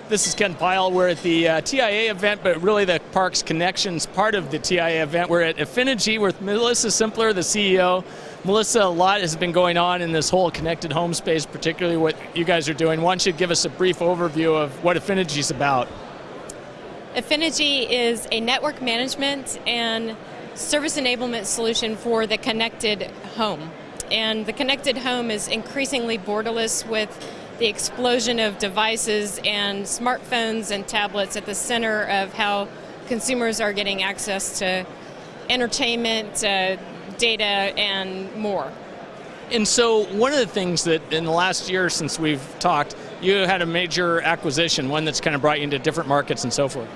This is Ken Pyle. We're at the TIA event, but really the Parks Connections part of the TIA event. We're at Affinegy with Melissa Simpler, the CEO. Melissa, a lot has been going on in this whole connected home space, particularly what you guys are doing. Why don't you give us a brief overview of what Affinegy is about? Affinegy is a network management and service enablement solution for the connected home. And the connected home is increasingly borderless with the explosion of devices and smartphones and tablets at the center of how consumers are getting access to entertainment, data, and more. And so one of the things that in the last year since we've talked, you had a major acquisition, one that's kind of brought you into different markets and so forth.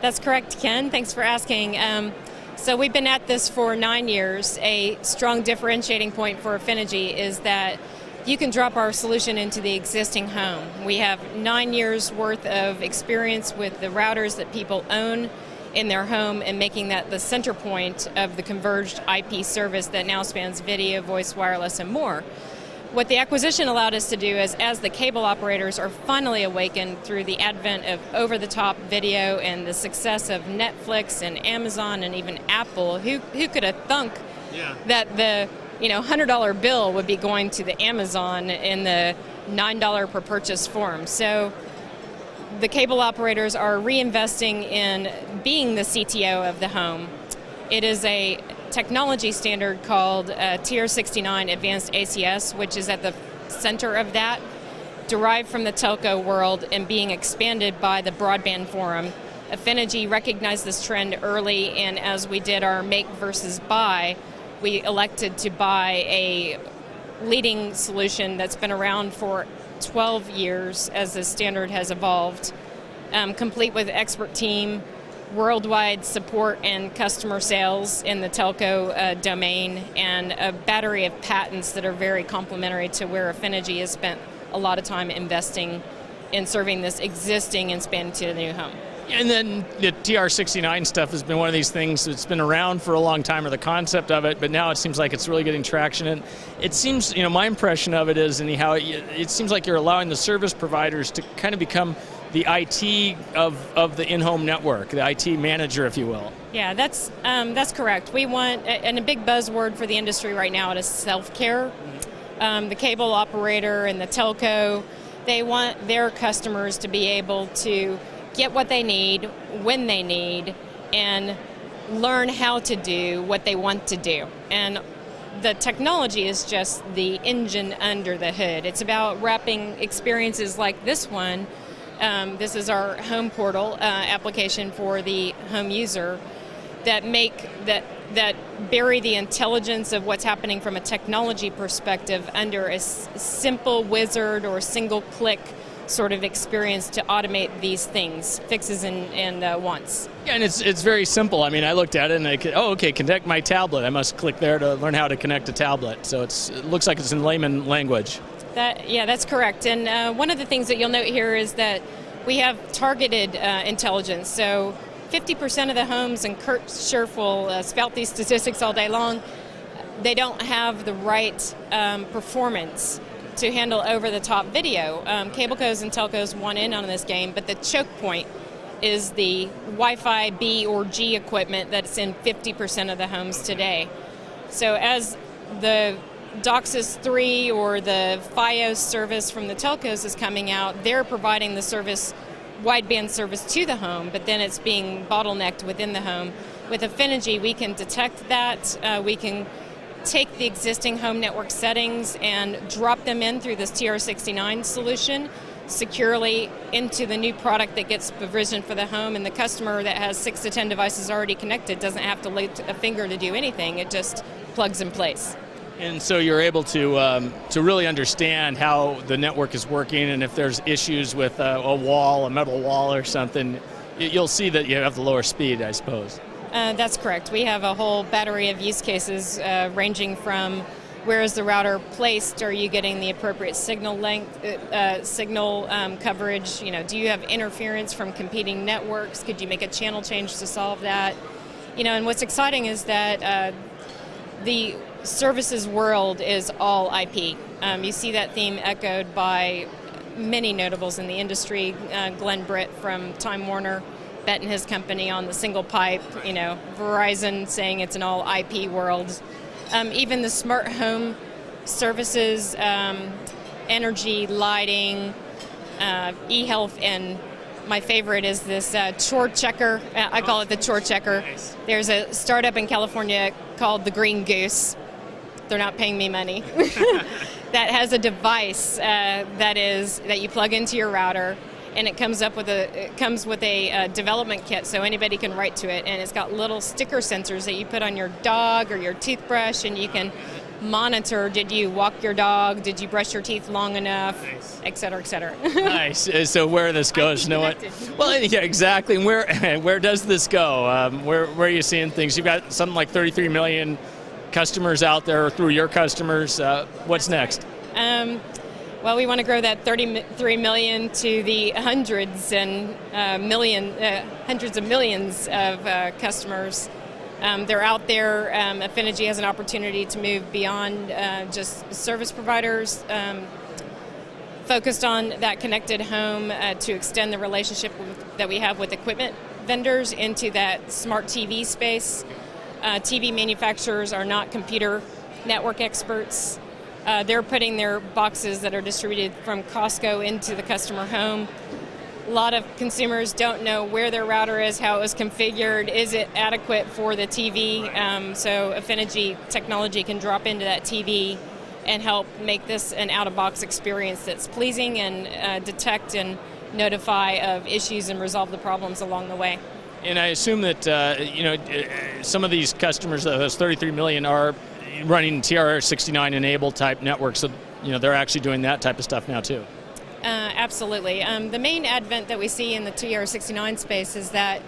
That's correct, Ken. Thanks for asking. So we've been at this for 9 years. A strong differentiating point for Affinegy is that you can drop our solution into the existing home. We have 9 years worth of experience with the routers that people own in their home and making that the center point of the converged IP service that now spans video, voice, wireless, and more. What the acquisition allowed us to do is, as the cable operators are finally awakened through the advent of over-the-top video and the success of Netflix and Amazon and even Apple, who could have thunk that the $100 bill would be going to the Amazon in the $9 per purchase form. So the cable operators are reinvesting in being the CTO of the home. It is a technology standard called TR69 Advanced ACS, which is at the center of that, derived from the telco world and being expanded by the broadband forum. Affinegy recognized this trend early, and as we did our make versus buy, we elected to buy a leading solution that's been around for 12 years as the standard has evolved, complete with expert team, worldwide support and customer sales in the telco domain, and a battery of patents that are very complementary to where Affinegy has spent a lot of time investing in serving this existing and expanding to the new home. And then the TR69 stuff has been one of these things that's been around for a long time, or the concept of it, but now it seems like it's really getting traction. And it seems, my impression of it is, anyhow, it seems like you're allowing the service providers to kind of become the IT of the in-home network, the IT manager, if you will. Yeah, that's correct. We want, and a big buzzword for the industry right now, it is self-care. The cable operator and the telco, they want their customers to be able to get what they need, when they need, and learn how to do what they want to do. And the technology is just the engine under the hood. It's about wrapping experiences like this one. This is our home portal application for the home user that bury the intelligence of what's happening from a technology perspective under a simple wizard or single click sort of experience to automate these things, fixes and wants. Yeah, and it's very simple. I mean, I looked at it and okay, connect my tablet. I must click there to learn how to connect a tablet. So it looks like it's in layman language. That's correct. And one of the things that you'll note here is that we have targeted intelligence. So 50% of the homes, and Kurt Scherf will spout these statistics all day long, they don't have the right performance to handle over-the-top video. Cablecos and telcos want in on this game, but the choke point is the Wi-Fi B or G equipment that's in 50% of the homes today. So as the DOCSIS 3 or the FiOS service from the telcos is coming out, they're providing the service, wideband service to the home, but then it's being bottlenecked within the home. With Affinegy, we can detect that. We can take the existing home network settings and drop them in through this TR69 solution securely into the new product that gets provisioned for the home, and the customer that has 6 to 10 devices already connected doesn't have to lift a finger to do anything. It just plugs in place. And so you're able to really understand how the network is working, and if there's issues with a metal wall or something, you'll see that you have the lower speed, I suppose. That's correct. We have a whole battery of use cases ranging from where is the router placed, are you getting the appropriate signal length, signal coverage, do you have interference from competing networks, could you make a channel change to solve that? And what's exciting is that the services world is all IP. You see that theme echoed by many notables in the industry. Glenn Britt from Time Warner betting his company on the single pipe. Verizon saying it's an all IP world. Even the smart home services, energy, lighting, e-health, and my favorite is this chore checker. I call it the chore checker. Nice. There's a startup in California called the Green Goose. They're not paying me money. That has a device that you plug into your router, and it comes with a development kit, so anybody can write to it. And it's got little sticker sensors that you put on your dog or your toothbrush, and you can monitor, did you walk your dog, did you brush your teeth long enough, Nice. et cetera, et cetera. Nice. So where this goes, no one. Well, yeah, exactly. Where does this go? Where are you seeing things? You've got something like 33 million customers out there through your customers. What's next? Well, we want to grow that 33 million to the hundreds and hundreds of millions of customers. They're out there. Affinegy has an opportunity to move beyond just service providers, focused on that connected home to extend the relationship that we have with equipment vendors into that smart TV space. TV manufacturers are not computer network experts. They're putting their boxes that are distributed from Costco into the customer home. A lot of consumers don't know where their router is, how it was configured, is it adequate for the TV? So Affinegy technology can drop into that TV and help make this an out-of-box experience that's pleasing and detect and notify of issues and resolve the problems along the way. And I assume that some of these customers, those 33 million, are running TR69 enabled type networks. So they're actually doing that type of stuff now too. Absolutely. The main advent that we see in the TR69 space is that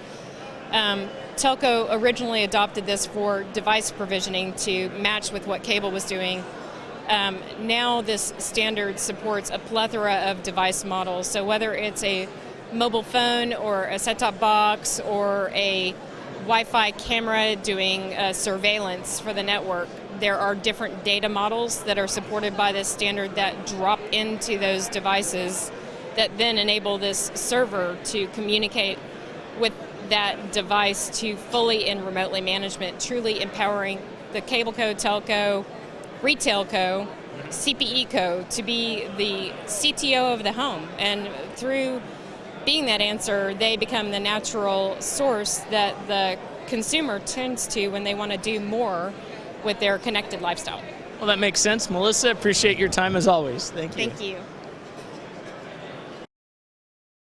telco originally adopted this for device provisioning to match with what cable was doing. Now this standard supports a plethora of device models. So whether it's a mobile phone or a set-top box or a Wi-Fi camera doing surveillance for the network, there are different data models that are supported by this standard that drop into those devices that then enable this server to communicate with that device to fully and remotely management, truly empowering the cable co, telco, retail co, CPE co to be the CTO of the home. And through being that answer, they become the natural source that the consumer turns to when they want to do more with their connected lifestyle. Well, that makes sense. Melissa, appreciate your time as always. Thank you. Thank you.